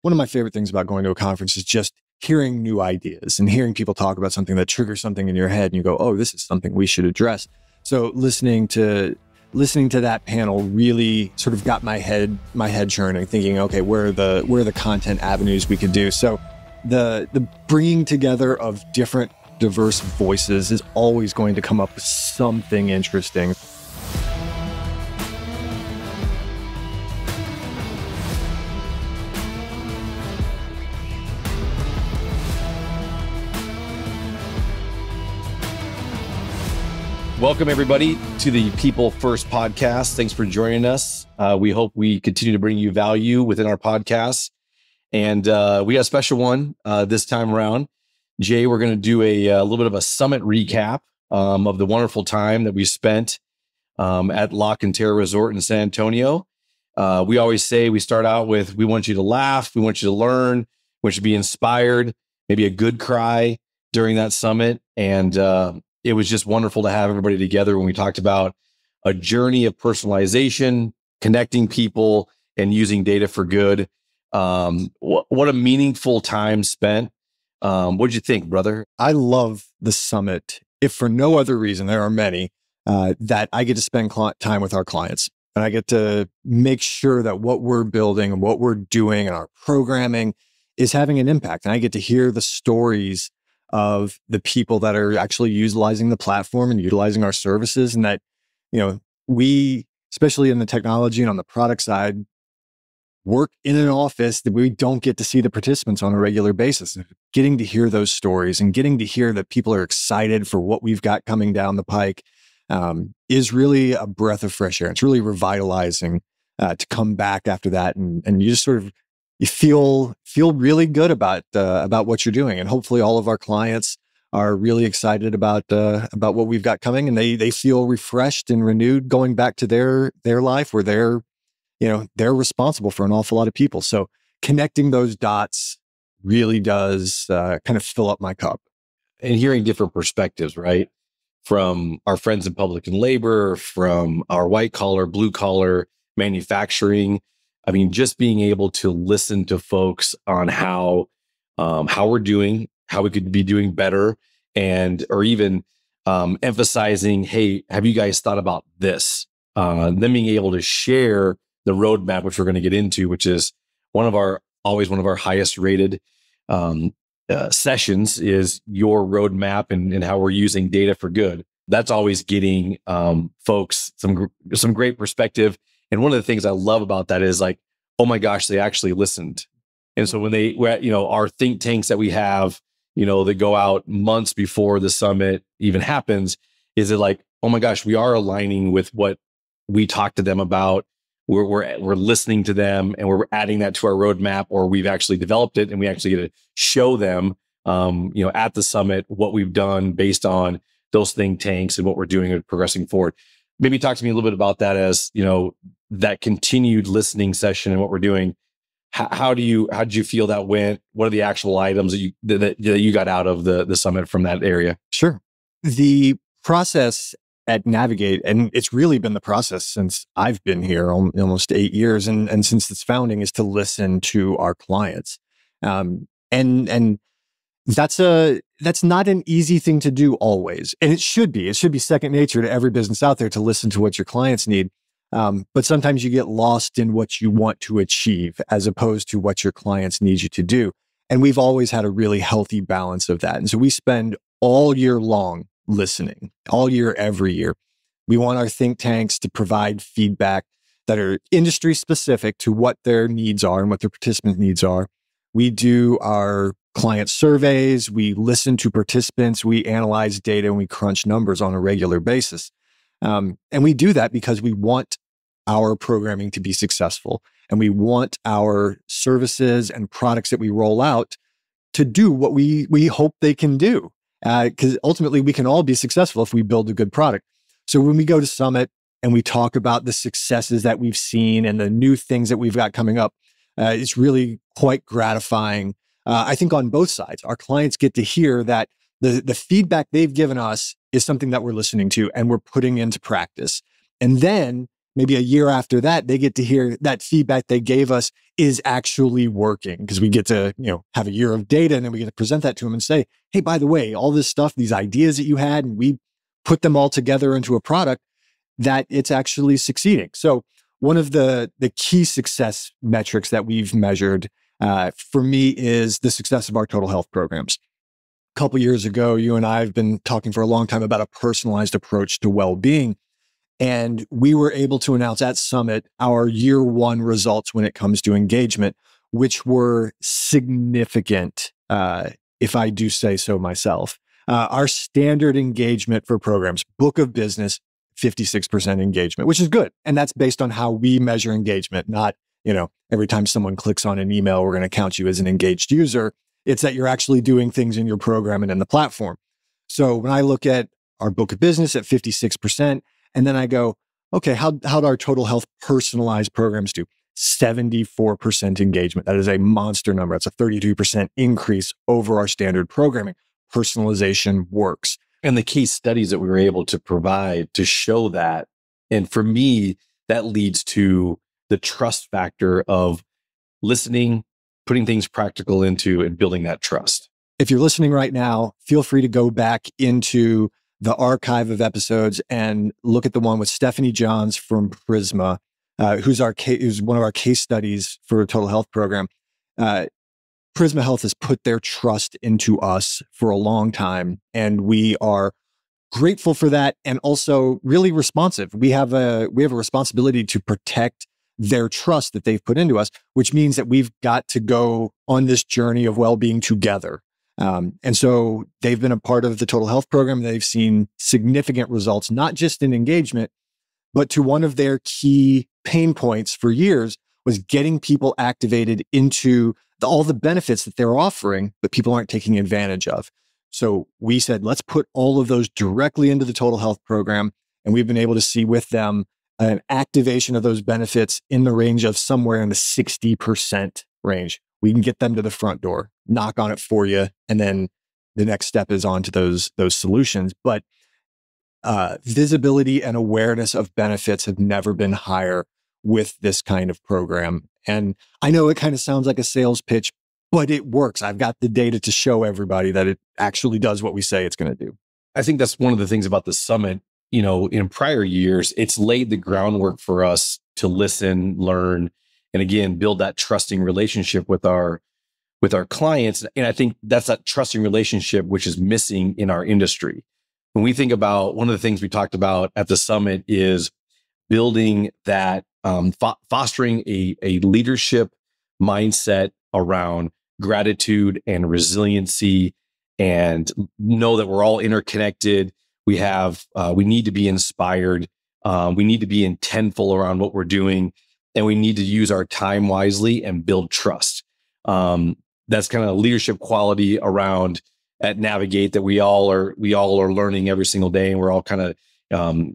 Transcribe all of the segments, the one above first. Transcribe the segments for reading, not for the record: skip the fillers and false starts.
one of my favorite things about going to a conference is just hearing new ideas and hearing people talk about something that triggers something in your head and you go, oh, this is something we should address. So listening to that panel really sort of got my head churning, thinking, okay, where are the content avenues we could do? So the bringing together of different diverse voices is always going to come up with something interesting. Welcome, everybody, to the People First podcast. Thanks for joining us. We hope we continue to bring you value within our podcast. And we got a special one this time around. Jay, we're going to do a little bit of a summit recap of the wonderful time that we spent at Cantera Resort in San Antonio. We always say we start out with, we want you to laugh, we want you to learn, we want you to be inspired, maybe a good cry during that summit. And it was just wonderful to have everybody together when we talked about a journey of personalization, connecting people, and using data for good. What a meaningful time spent. What'd you think, brother? I love the summit, if for no other reason, there are many, that I get to spend time with our clients. And I get to make sure that what we're building and what we're doing and our programming is having an impact. And I get to hear the stories of the people that are actually utilizing the platform and utilizing our services. And that, we, especially in the technology and on the product side, work in an office that we don't get to see the participants on a regular basis. Getting to hear those stories and getting to hear that people are excited for what we've got coming down the pike is really a breath of fresh air. It's really revitalizing to come back after that. And you just sort of, you feel really good about what you're doing, and hopefully all of our clients are really excited about what we've got coming, and they feel refreshed and renewed going back to their life where they're responsible for an awful lot of people. So connecting those dots really does kind of fill up my cup. And hearing different perspectives, right? From our friends in public and labor, from our white collar, blue collar, manufacturing. I mean, just being able to listen to folks on how we're doing, how we could be doing better, or even emphasizing, hey, have you guys thought about this? Then being able to share the roadmap, which we're going to get into, which is always one of our highest rated sessions, is your roadmap and how we're using data for good. That's always getting folks some great perspective. And one of the things I love about that is like, oh my gosh, they actually listened. And so when our think tanks that we have, that go out months before the summit even happens, is it like, oh my gosh, we are aligning with what we talked to them about. We're listening to them, and we're adding that to our roadmap, or we've actually developed it, and we actually get to show them, at the summit what we've done based on those think tanks and what we're doing and progressing forward. Maybe talk to me a little bit about that, as that continued listening session and what we're doing. How did you feel that went? What are the actual items that you got out of the summit from that area? Sure. The process at Navigate, and it's really been the process since I've been here almost 8 years, and since its founding, is to listen to our clients. And that's not an easy thing to do always. And it should be second nature to every business out there to listen to what your clients need. But sometimes you get lost in what you want to achieve as opposed to what your clients need you to do. And we've always had a really healthy balance of that. And so we spend all year long listening, all year, every year. We want our think tanks to provide feedback that are industry specific to what their needs are and what their participant needs are. We do our client surveys, we listen to participants, we analyze data, and we crunch numbers on a regular basis. And we do that because we want our programming to be successful, and we want our services and products that we roll out to do what we hope they can do. Because ultimately, we can all be successful if we build a good product. So when we go to Summit and we talk about the successes that we've seen and the new things that we've got coming up, it's really quite gratifying. I think on both sides, our clients get to hear that the feedback they've given us is something that we're listening to and we're putting into practice. And then maybe a year after that, they get to hear that feedback they gave us is actually working, because we get to, have a year of data, and then we get to present that to them and say, hey, by the way, all this stuff, these ideas that you had, and we put them all together into a product, that it's actually succeeding. So one of the key success metrics that we've measured for me is the success of our total health programs. A couple years ago, you and I have been talking for a long time about a personalized approach to well-being. And we were able to announce at Summit our year one results when it comes to engagement, which were significant, if I do say so myself. Our standard engagement for programs, book of business, 56% engagement, which is good. And that's based on how we measure engagement, not, every time someone clicks on an email, we're going to count you as an engaged user. It's that you're actually doing things in your program and in the platform. So when I look at our book of business at 56%, and then I go, okay, how do our total health personalized programs do? 74% engagement. That is a monster number. That's a 32% increase over our standard programming. Personalization works. And the case studies that we were able to provide to show that. And for me, that leads to the trust factor of listening, putting things practical into, and building that trust. If you're listening right now, feel free to go back into the archive of episodes and look at the one with Stephanie Johns from Prisma, who's one of our case studies for a total health program. Prisma Health has put their trust into us for a long time, and we are grateful for that, and also really responsive. We have a responsibility to protect their trust that they've put into us, which means that we've got to go on this journey of well-being together. And so they've been a part of the total health program. They've seen significant results, not just in engagement, but to one of their key pain points for years was getting people activated into all the benefits that they're offering, but people aren't taking advantage of. So we said, let's put all of those directly into the total health program. And we've been able to see with them an activation of those benefits in the range of somewhere in the 60% range. We can get them to the front door, knock on it for you, and then the next step is on to those solutions. But visibility and awareness of benefits have never been higher with this kind of program. And I know it kind of sounds like a sales pitch, but it works. I've got the data to show everybody that it actually does what we say it's going to do. I think that's one of the things about the summit. In prior years, it's laid the groundwork for us to listen, learn, and again, build that trusting relationship with our clients. And I think that's that trusting relationship which is missing in our industry. When we think about one of the things we talked about at the summit is building that, fostering a leadership mindset around gratitude and resiliency, and know that we're all interconnected. We need to be inspired. We need to be intentful around what we're doing, and we need to use our time wisely and build trust. That's kind of leadership quality around at Navigate that we all are learning every single day, and we're all kind of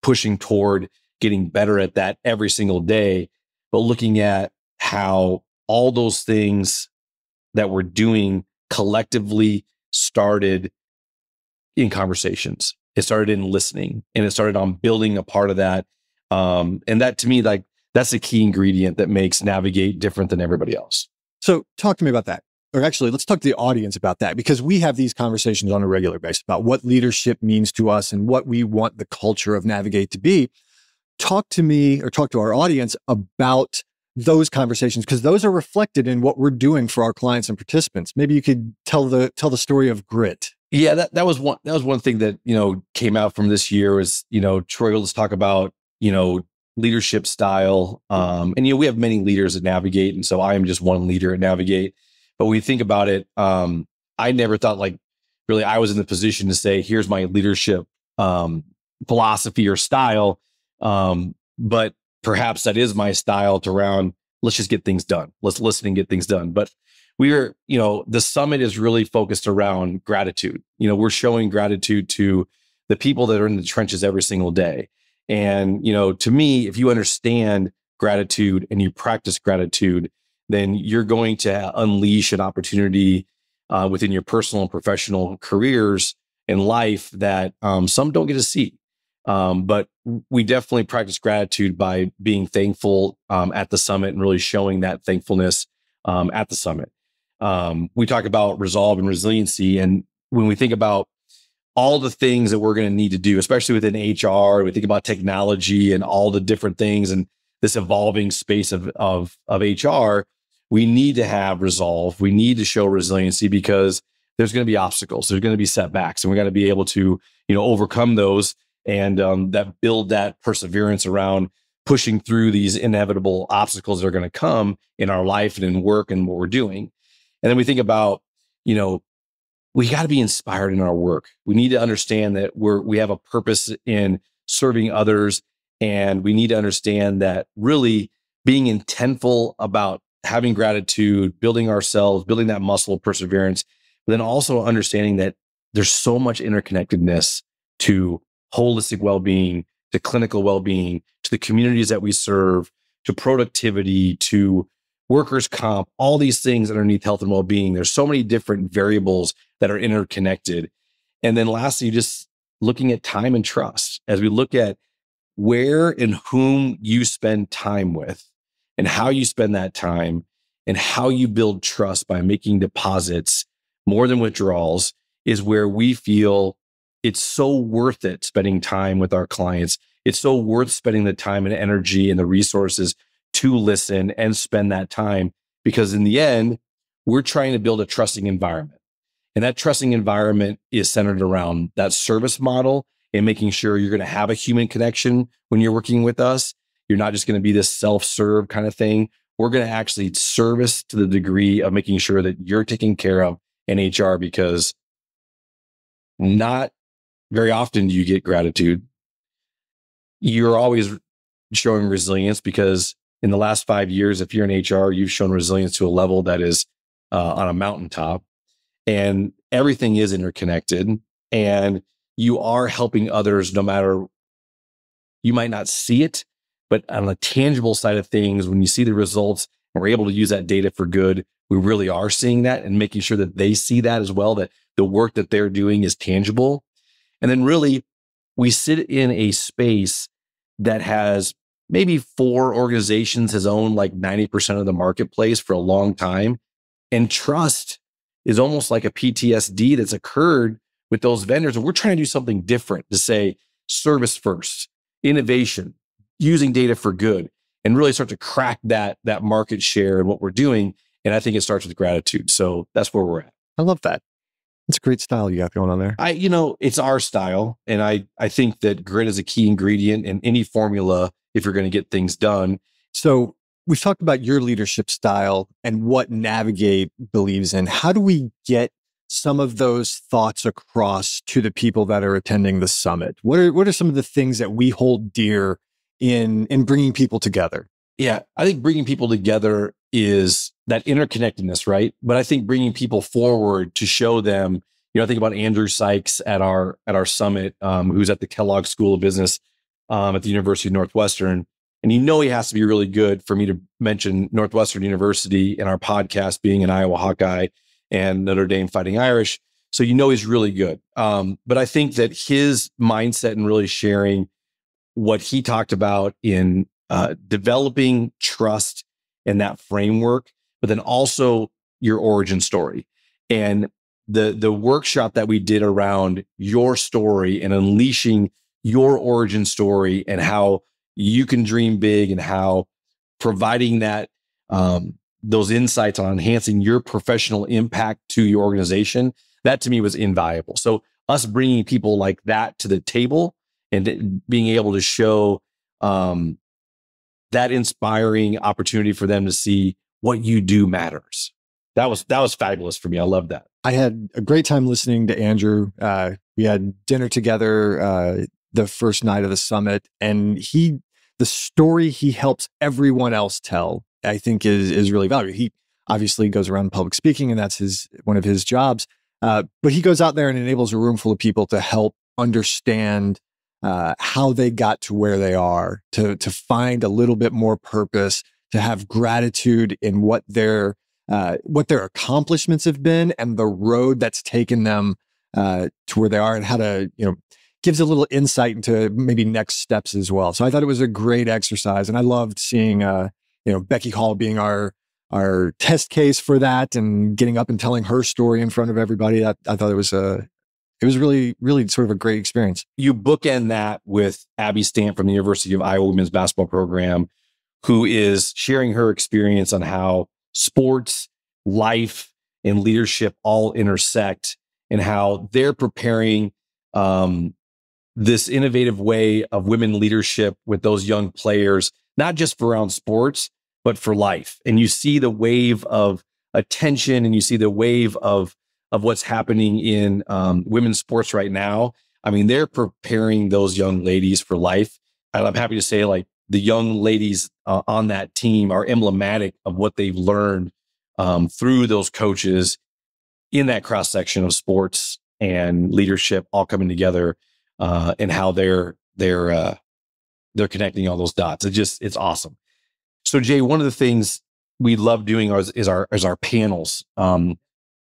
pushing toward getting better at that every single day. But looking at how all those things that we're doing collectively started in conversations. It started in listening, and it started on building a part of that. And that, to me, that's a key ingredient that makes Navigate different than everybody else. So talk to me about that. Or actually, let's talk to the audience about that, because we have these conversations on a regular basis about what leadership means to us and what we want the culture of Navigate to be. Talk to me, or talk to our audience about those conversations, because those are reflected in what we're doing for our clients and participants. Maybe you could tell the story of grit. Yeah, that was one thing that came out from this year was Troy, let's talk about leadership style. And we have many leaders at Navigate, and so I am just one leader at Navigate. But when we think about it, I never thought really I was in the position to say, here's my leadership philosophy or style. But perhaps that is my style let's just get things done. Let's listen and get things done. But the summit is really focused around gratitude. We're showing gratitude to the people that are in the trenches every single day. And, to me, if you understand gratitude and you practice gratitude, then you're going to unleash an opportunity within your personal and professional careers and life that some don't get to see. But we definitely practice gratitude by being thankful at the summit and really showing that thankfulness at the summit. We talk about resolve and resiliency. And when we think about all the things that we're going to need to do, especially within HR, we think about technology and all the different things and this evolving space of HR, we need to have resolve. We need to show resiliency because there's going to be obstacles. There's going to be setbacks, and we got to be able to, overcome those and that build that perseverance around pushing through these inevitable obstacles that are going to come in our life and in work and what we're doing. And then we think about, we got to be inspired in our work. We need to understand that we have a purpose in serving others. And we need to understand that really being intentful about having gratitude, building ourselves, building that muscle of perseverance, but then also understanding that there's so much interconnectedness to holistic well-being, to clinical well-being, to the communities that we serve, to productivity, to workers' comp, all these things underneath health and well-being. There's so many different variables that are interconnected. And then lastly, just looking at time and trust. As we look at where and whom you spend time with and how you spend that time and how you build trust by making deposits more than withdrawals is where we feel it's so worth it spending time with our clients. It's so worth spending the time and energy and the resources to listen and spend that time, because in the end, we're trying to build a trusting environment. And that trusting environment is centered around that service model and making sure you're going to have a human connection when you're working with us. You're not just going to be this self-serve kind of thing. We're going to actually service to the degree of making sure that you're taken care of in HR, because not very often do you get gratitude. You're always showing resilience, because in the last 5 years, if you're in HR, you've shown resilience to a level that is on a mountaintop, and everything is interconnected, and you are helping others no matter, you might not see it, but on the tangible side of things, when you see the results and we're able to use that data for good, we really are seeing that and making sure that they see that as well, that the work that they're doing is tangible. And then really, we sit in a space that has maybe 4 organizations has owned like 90% of the marketplace for a long time. And trust is almost like a PTSD that's occurred with those vendors. And we're trying to do something different to say service first, innovation, using data for good, and really start to crack that market share and what we're doing. And I think it starts with gratitude. So that's where we're at. I love that. It's a great style you got going on there. It's our style. And I think that grit is a key ingredient in any formula if you're going to get things done. So we've talked about your leadership style and what Navigate believes in. How do we get some of those thoughts across to the people that are attending the summit? What are some of the things that we hold dear in bringing people together? Yeah, I think bringing people together is that interconnectedness, right? But I think bringing people forward to show them, I think about Andrew Sykes at our summit, who's at the Kellogg School of Business at the University of Northwestern. And he has to be really good for me to mention Northwestern University in our podcast, being an Iowa Hawkeye and Notre Dame Fighting Irish. So he's really good. But I think that his mindset and really sharing what he talked about in developing trust in that framework, but then also your origin story. And the workshop that we did around your story and unleashing your origin story and how you can dream big, and how providing that those insights on enhancing your professional impact to your organization, that to me was invaluable. So us bringing people like that to the table and being able to show that inspiring opportunity for them to see what you do matters. That was fabulous for me. I love that. I had a great time listening to Andrew. We had dinner together the first night of the summit, and the story he helps everyone else tell, I think is really valuable. He obviously goes around public speaking, and that's one of his jobs. But he goes out there and enables a room full of people to help understand how they got to where they are, to find a little bit more purpose, to have gratitude in what their accomplishments have been and the road that's taken them to where they are, and how to gives a little insight into maybe next steps as well. So I thought it was a great exercise, and I loved seeing Becky Hall being our test case for that, and getting up and telling her story in front of everybody. I thought it was really, really sort of a great experience. You bookend that with Abby Stamp from the University of Iowa women's basketball program, who is sharing her experience on how sports, life, and leadership all intersect, and how they're preparing this innovative way of women leadership with those young players, not just for around sports, but for life. And you see the wave of attention, and you see the wave of what's happening in women's sports right now. I mean, they're preparing those young ladies for life. And I'm happy to say, like, the young ladies on that team are emblematic of what they've learned through those coaches in that cross section of sports and leadership all coming together, and how they're connecting all those dots. It's awesome. So Jay, one of the things we love doing is our panels. And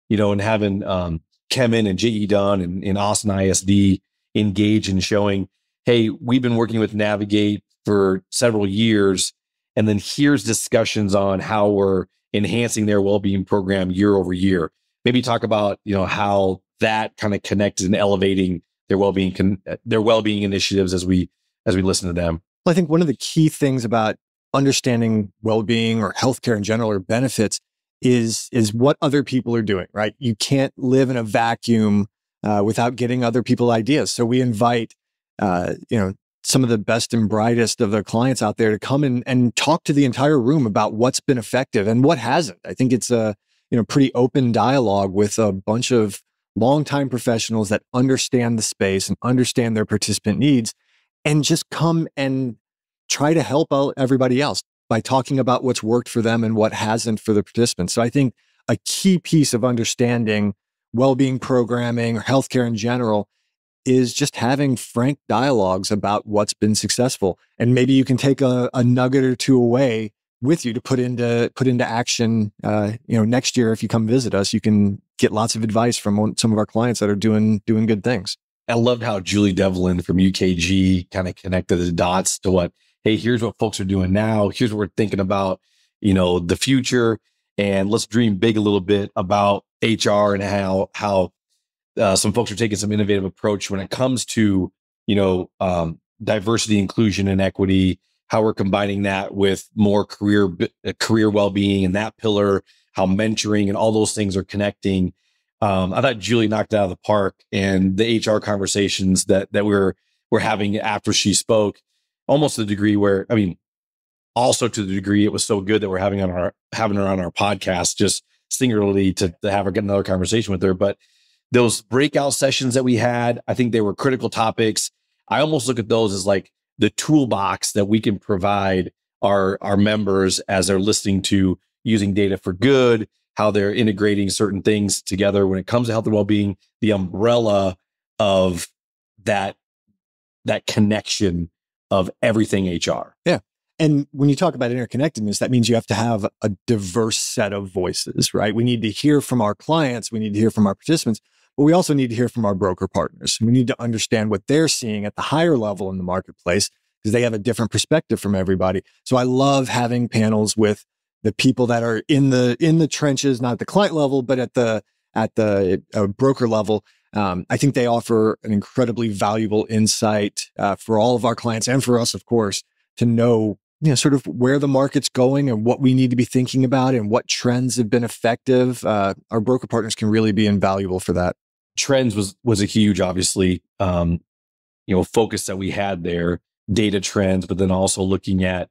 having Kemen and J.E. Dunn and Austin ISD engage in showing, hey, we've been working with Navigate for several years, and then here's discussions on how we're enhancing their well-being program year over year. Maybe talk about how that kind of connects and elevating their well-being initiatives as we listen to them. Well, I think one of the key things about understanding well-being or healthcare in general or benefits is what other people are doing, right? You can't live in a vacuum without getting other people's ideas. So we invite, some of the best and brightest of the clients out there to come and talk to the entire room about what's been effective and what hasn't. I think it's a pretty open dialogue with a bunch of longtime professionals that understand the space and understand their participant needs, and just come and try to help out everybody else by talking about what's worked for them and what hasn't for the participants. So I think a key piece of understanding well-being programming or healthcare in general is just having frank dialogues about what's been successful. And maybe you can take a nugget or two away with you to put into action. Next year, if you come visit us, you can get lots of advice from some of our clients that are doing good things. I loved how Julie Devlin from UKG kind of connected the dots to what, hey, here's what folks are doing now. Here's what we're thinking about, the future. And let's dream big a little bit about HR and how some folks are taking some innovative approach when it comes to, diversity, inclusion, and equity, how we're combining that with more career well-being and that pillar, how mentoring and all those things are connecting. I thought Julie knocked it out of the park, and the HR conversations that we're having after she spoke, almost to the degree where, also to the degree it was so good that we're having her on our podcast, just singularly to have her get another conversation with her. But those breakout sessions that we had, I think they were critical topics. I almost look at those as like the toolbox that we can provide our members as they're listening to using data for good, how they're integrating certain things together when it comes to health and well-being, the umbrella of that connection of everything HR. Yeah. And when you talk about interconnectedness, that means you have to have a diverse set of voices, right? We need to hear from our clients. We need to hear from our participants, but we also need to hear from our broker partners. We need to understand what they're seeing at the higher level in the marketplace, because they have a different perspective from everybody. So I love having panels with the people that are in the trenches, not at the client level, but at the broker level. I think they offer an incredibly valuable insight for all of our clients and for us, of course, to know sort of where the market's going and what we need to be thinking about and what trends have been effective. Our broker partners can really be invaluable for that. Trends was a huge, obviously, focus that we had there, data trends, but then also looking at,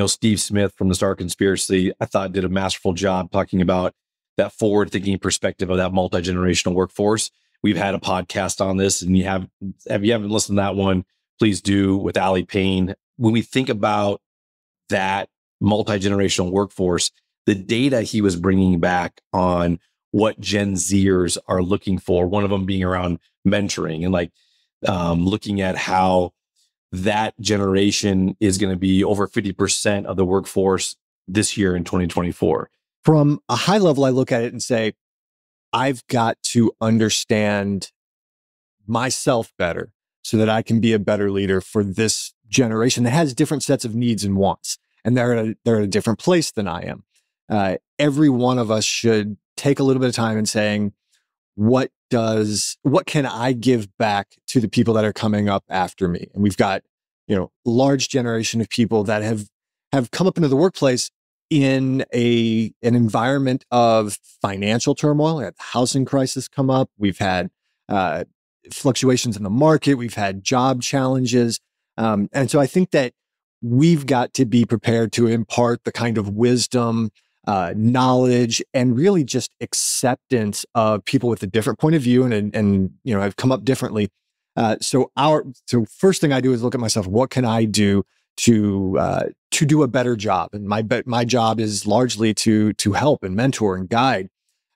Steve Smith from the Star Conspiracy, I thought did a masterful job talking about that forward-thinking perspective of that multi-generational workforce. We've had a podcast on this, and if you haven't listened to that one, please do, with Allie Payne. When we think about that multi-generational workforce, the data he was bringing back on what Gen Zers are looking for, one of them being around mentoring and looking at how that generation is going to be over 50% of the workforce this year in 2024. From a high level, I look at it and say, I've got to understand myself better so that I can be a better leader for this generation that has different sets of needs and wants. And they're at a different place than I am. Every one of us should take a little bit of time and saying, what can I give back to the people that are coming up after me? And we've got, large generation of people that have come up into the workplace in an environment of financial turmoil. We had the housing crisis come up. We've had fluctuations in the market. We've had job challenges. And so I think that we've got to be prepared to impart the kind of wisdom, knowledge, and really just acceptance of people with a different point of view and have come up differently. So first thing I do is look at myself. What can I do to do a better job? And my job is largely to help and mentor and guide.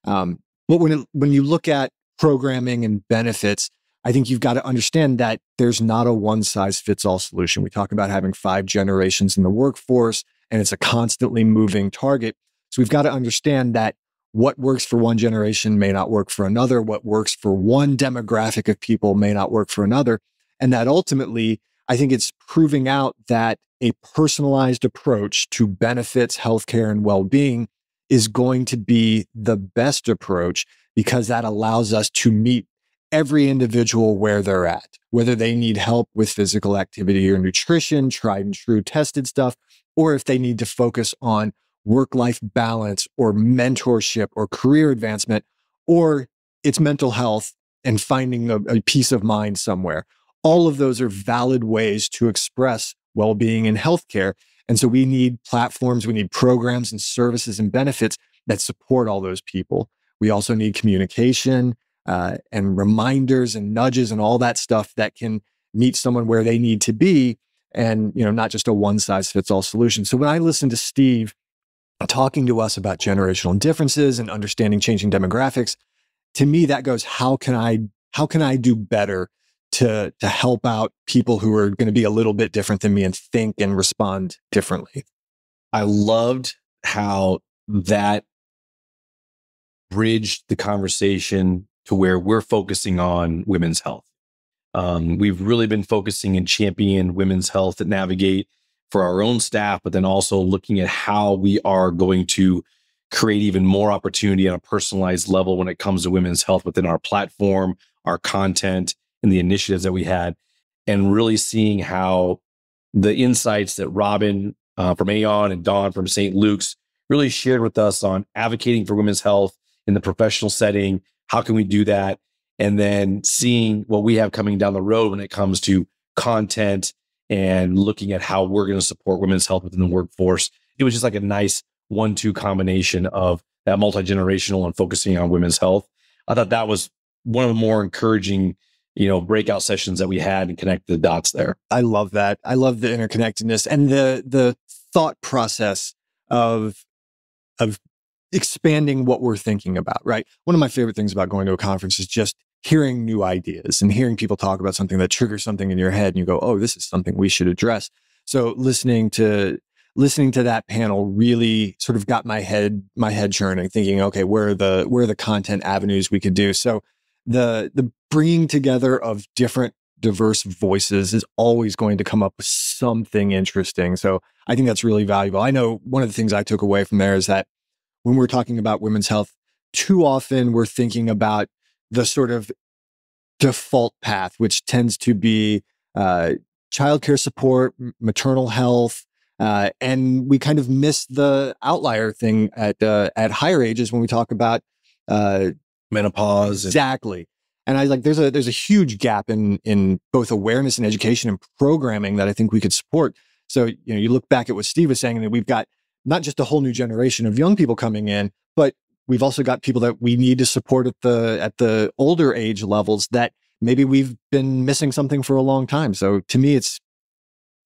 But when you look at programming and benefits, I think you've got to understand that there's not a one size fits all solution. We talk about having 5 generations in the workforce, and it's a constantly moving target. So we've got to understand that what works for one generation may not work for another. What works for one demographic of people may not work for another. And that ultimately, I think it's proving out that a personalized approach to benefits, healthcare, and well-being is going to be the best approach, because that allows us to meet every individual where they're at, whether they need help with physical activity or nutrition, tried and true tested stuff, or if they need to focus on work-life balance or mentorship or career advancement, or it's mental health and finding a peace of mind somewhere. All of those are valid ways to express well-being in healthcare. And so we need platforms, we need programs and services and benefits that support all those people. We also need communication and reminders and nudges and all that stuff that can meet someone where they need to be, and not just a one-size-fits-all solution. So when I listen to Steve talking to us about generational differences and understanding changing demographics, to me that goes, how can I do better to help out people who are going to be a little bit different than me and think and respond differently? I loved how that bridged the conversation to where we're focusing on women's health. We've really been focusing and championing women's health at Navigate for our own staff, but then also looking at how we are going to create even more opportunity on a personalized level when it comes to women's health within our platform, our content, and the initiatives that we had, and really seeing how the insights that Robin from Aon and Dawn from St. Luke's really shared with us on advocating for women's health in the professional setting. How can we do that? And then seeing what we have coming down the road when it comes to content and looking at how we're going to support women's health within the workforce. It was just like a nice 1-2 combination of that multi-generational and focusing on women's health. I thought that was one of the more encouraging, breakout sessions that we had and connect the dots there. I love that. I love the interconnectedness and the thought process of expanding what we're thinking about, right? One of my favorite things about going to a conference is just hearing new ideas and hearing people talk about something that triggers something in your head and you go, oh, this is something we should address. So listening to that panel really sort of got my head churning, thinking, okay, where are the content avenues we could do? So the bringing together of different diverse voices is always going to come up with something interesting. So I think that's really valuable. I know one of the things I took away from there is that when we're talking about women's health, too often we're thinking about the sort of default path, which tends to be childcare support, maternal health, and we kind of miss the outlier thing at higher ages when we talk about menopause. Exactly. And I there's a huge gap in both awareness and education and programming that I think we could support. So, you look back at what Steve was saying, and that we've got not just a whole new generation of young people coming in, but we've also got people that we need to support at the older age levels that maybe we've been missing something for a long time. So to me, it's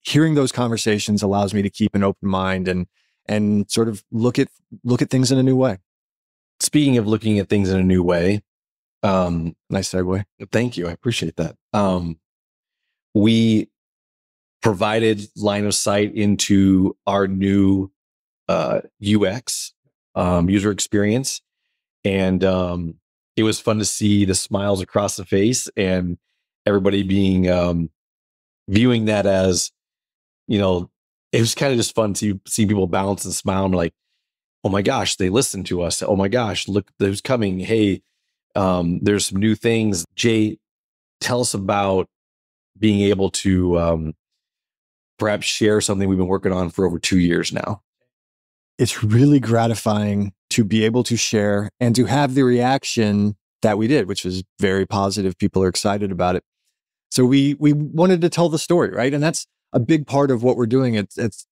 hearing those conversations allows me to keep an open mind and sort of look at things in a new way. Speaking of looking at things in a new way, nice segue. Thank you. I appreciate that. We provided line of sight into our new UX, user experience. And it was fun to see the smiles across the face and everybody being viewing that as, it was kind of just fun to see people bounce and smile and be like, oh my gosh, they listened to us. Oh my gosh, look who's coming. Hey, there's some new things. Jay, tell us about being able to perhaps share something we've been working on for over 2 years now. It's really gratifying to be able to share and to have the reaction that we did, which was very positive. People are excited about it. So we wanted to tell the story, right? And that's a big part of what we're doing at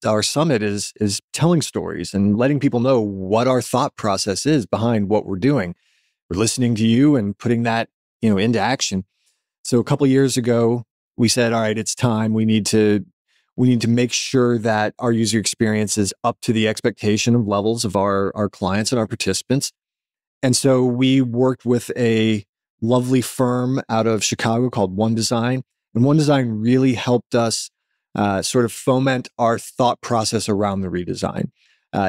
our summit is telling stories and letting people know what our thought process is behind what we're doing. We're listening to you and putting that, into action. So a couple of years ago, we said, all right, it's time. We need to make sure that our user experience is up to the expectation of levels of our clients and our participants. And so we worked with a lovely firm out of Chicago called Redesign. And Redesign really helped us sort of foment our thought process around the redesign.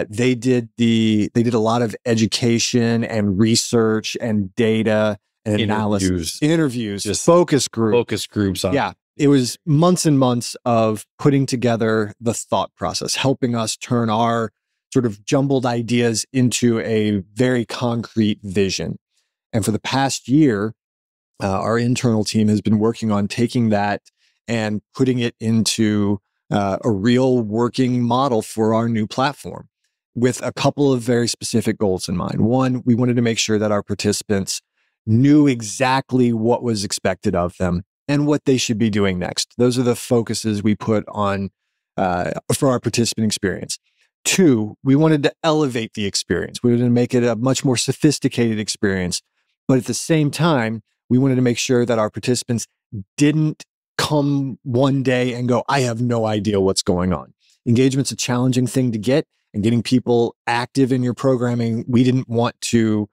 They did a lot of education and research and data and analysis, interviews, just focus groups. Yeah. It was months and months of putting together the thought process, helping us turn our sort of jumbled ideas into a very concrete vision. And for the past year, our internal team has been working on taking that and putting it into a real working model for our new platform with a couple of very specific goals in mind. One, we wanted to make sure that our participants knew exactly what was expected of them and what they should be doing next. Those are the focuses we put on for our participant experience. Two, we wanted to elevate the experience. We wanted to make it a much more sophisticated experience. But at the same time, we wanted to make sure that our participants didn't come one day and go, I have no idea what's going on. Engagement's a challenging thing to get, and getting people active in your programming, we don't want to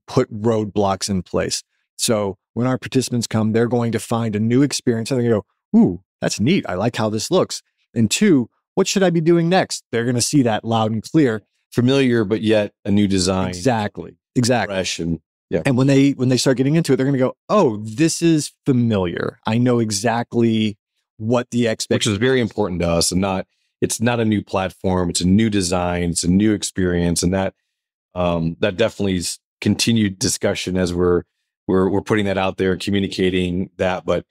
put roadblocks in place. So when our participants come, they're going to find a new experience and they're going to go, ooh, that's neat. I like how this looks. And two, what should I be doing next? They're going to see that loud and clear. Familiar, but yet a new design. Exactly. Fresh and yeah. And when they start getting into it, they're going to go, oh, this is familiar. I know exactly what the expectation is. Which is very important to us, and it's not a new platform. It's a new design. It's a new experience. And that definitely is continued discussion as we're putting that out there, communicating that. But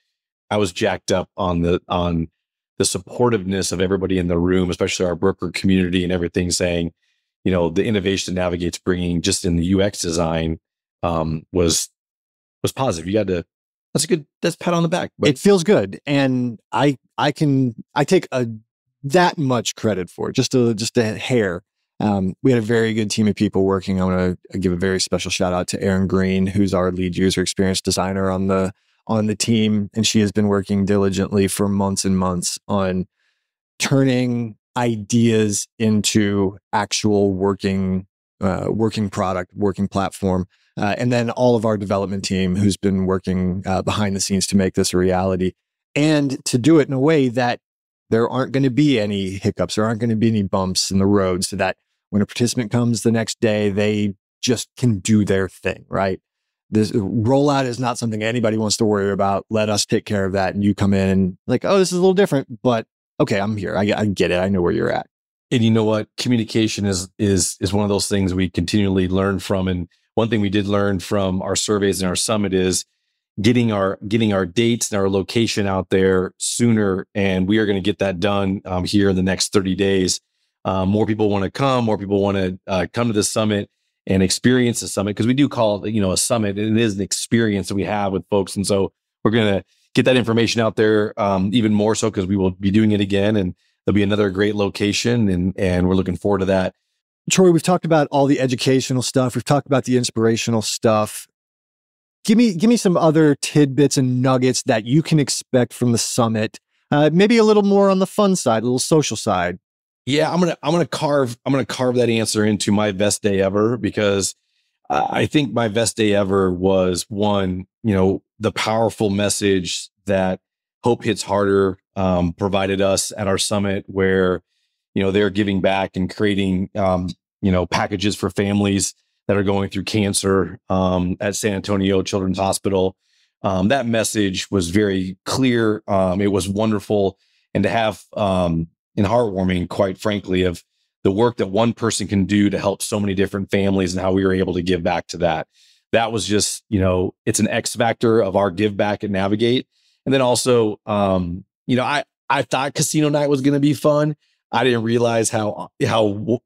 I was jacked up on the supportiveness of everybody in the room, especially our broker community and everything, saying, the innovation that Navigate's bringing just in the UX design was positive. That's pat on the back. But it feels good, and I take that much credit for it, just a hair. We had a very good team of people working. I want to give a very special shout out to Erin Green, who's our lead user experience designer on the team, and she has been working diligently for months and months on turning ideas into actual working product, working platform. And then all of our development team who's been working behind the scenes to make this a reality, and to do it in a way that there aren't going to be any hiccups, there aren't going to be any bumps in the road, so that when a participant comes the next day, they just can do their thing, right? This rollout is not something anybody wants to worry about. Let us take care of that. And you come in and like, oh, this is a little different, but okay, I'm here. I get it. I know where you're at. And you know what? Communication is one of those things we continually learn from. And one thing we did learn from our surveys and our summit is getting our dates and our location out there sooner. And we are going to get that done here in the next 30 days. More people want to come. More people want to come to the summit and experience the summit, because we do call it, a summit, and it is an experience that we have with folks. And so we're going to get that information out there even more so, because we will be doing it again, and there'll be another great location, and we're looking forward to that. Troy, we've talked about all the educational stuff. We've talked about the inspirational stuff. Give me some other tidbits and nuggets that you can expect from the summit. Maybe a little more on the fun side, a little social side. Yeah, I'm gonna carve that answer into my best day ever, because I think my best day ever was one, the powerful message that Hope Hits Harder provided us at our summit, where they're giving back and creating packages for families that are going through cancer at San Antonio Children's Hospital. That message was very clear. It was wonderful, and to have and heartwarming, quite frankly, of the work that one person can do to help so many different families and how we were able to give back to that. That was just, it's an X factor of our give back at Navigate. And then also, I thought casino night was going to be fun. I didn't realize how how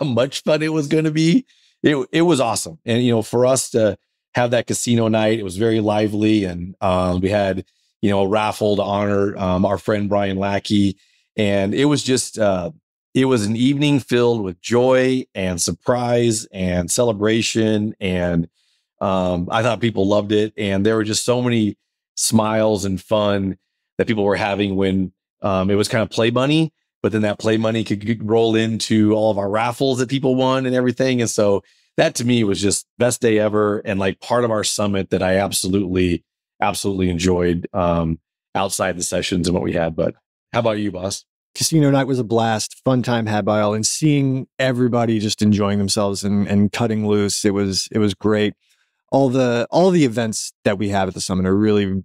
much fun it was going to be. It was awesome. And, for us to have that casino night, it was very lively. And we had, a raffle to honor our friend Brian Lackey. And it was just, it was an evening filled with joy and surprise and celebration. And I thought people loved it. And there were just so many smiles and fun that people were having when it was kind of play money, but then that play money could roll into all of our raffles that people won and everything. And so that to me was just best day ever. And like part of our summit that I absolutely enjoyed outside the sessions and what we had. But how about you, boss? Casino night was a blast, fun time had by all, and seeing everybody just enjoying themselves and cutting loose. It was great. All the events that we have at the summit are really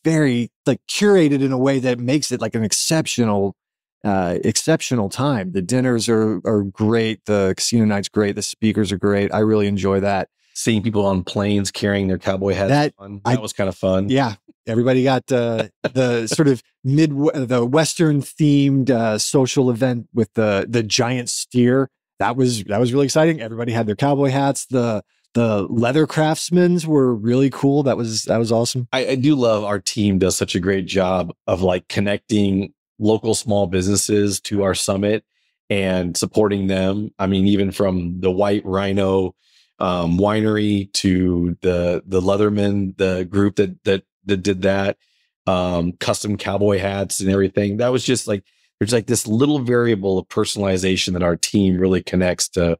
very like curated in a way that makes it like an exceptional time. The dinners are great. The casino night's great. The speakers are great. I really enjoy that. Seeing people on planes carrying their cowboy hats. That was kind of fun. Yeah. Everybody got the sort of the Western themed social event with the giant steer. That was really exciting. Everybody had their cowboy hats. The leather craftsmen's were really cool. That was awesome. I do love our team does such a great job of like connecting local small businesses to our summit and supporting them. I mean, even from the White Rhino winery to the Leatherman, the group that did that, custom cowboy hats and everything. That was just like, there's like this little variable of personalization that our team really connects to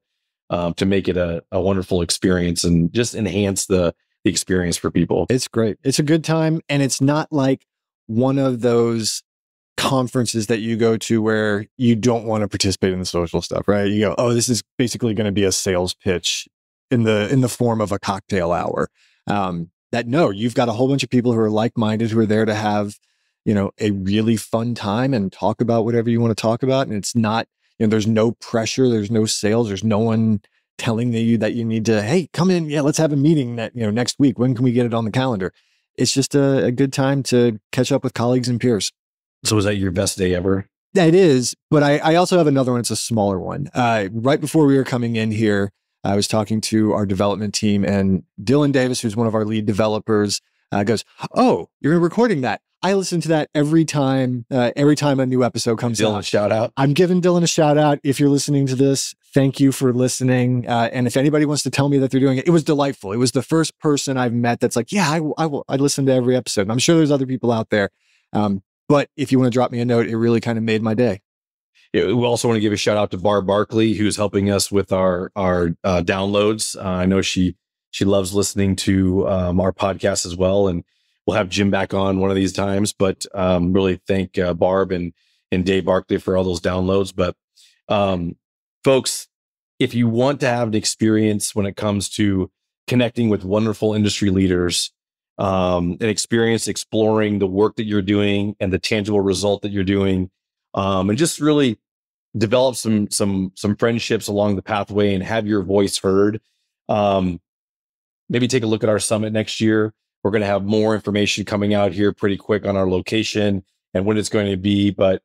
make it a wonderful experience and just enhance the experience for people. It's great. It's a good time. And it's not like one of those conferences that you go to where you don't want to participate in the social stuff, right? You go, oh, this is basically going to be a sales pitch in the form of a cocktail hour. No, you've got a whole bunch of people who are like-minded, who are there to have, a really fun time and talk about whatever you want to talk about. And it's not, there's no pressure, there's no sales, there's no one telling you that you need to, hey, come in, yeah, let's have a meeting that, next week. When can we get it on the calendar? It's just a good time to catch up with colleagues and peers. So was that your best day ever? It is, but I also have another one. It's a smaller one. Right before we were coming in here, I was talking to our development team, and Dylan Davis, who's one of our lead developers, goes, "Oh, you're recording that? I listen to that every time a new episode comes out." Dylan, shout out. I'm giving Dylan a shout out. If you're listening to this, thank you for listening. And if anybody wants to tell me that they're doing it, it was delightful. It was the first person I've met that's like, yeah, I listen to every episode. And I'm sure there's other people out there. But if you want to drop me a note, it really kind of made my day. Yeah, we also want to give a shout out to Barb Barkley, who's helping us with our downloads. I know she loves listening to our podcast as well, and we'll have Jim back on one of these times. But really thank Barb and Dave Barkley for all those downloads. But folks, if you want to have an experience when it comes to connecting with wonderful industry leaders, an experience exploring the work that you're doing and the tangible result that you're doing, and just really develop some friendships along the pathway and have your voice heard. Maybe take a look at our summit next year. We're going to have more information coming out here pretty quick on our location and when it's going to be. But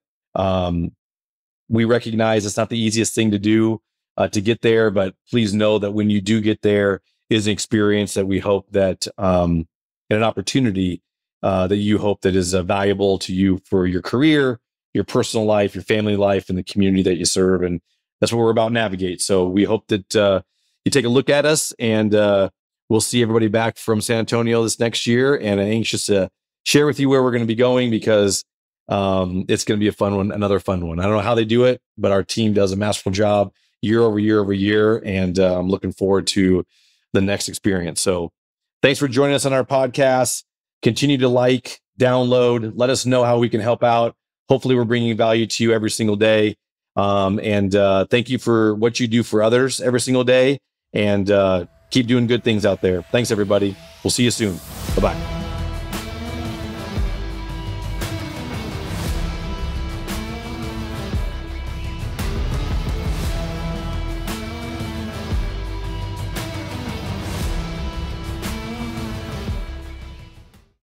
we recognize it's not the easiest thing to do to get there. But please know that when you do get there, is an experience that we hope that and an opportunity that you hope that is valuable to you for your career, your personal life, your family life, and the community that you serve. And that's what we're about, Navigate. So we hope that you take a look at us, and we'll see everybody back from San Antonio this next year. And I'm anxious to share with you where we're going to be going, because it's going to be a fun one, another fun one. I don't know how they do it, but our team does a masterful job year over year over year. And I'm looking forward to the next experience. So thanks for joining us on our podcast. Continue to like, download, let us know how we can help out. Hopefully we're bringing value to you every single day. And thank you for what you do for others every single day. And Keep doing good things out there. Thanks, everybody. We'll see you soon. Bye-bye.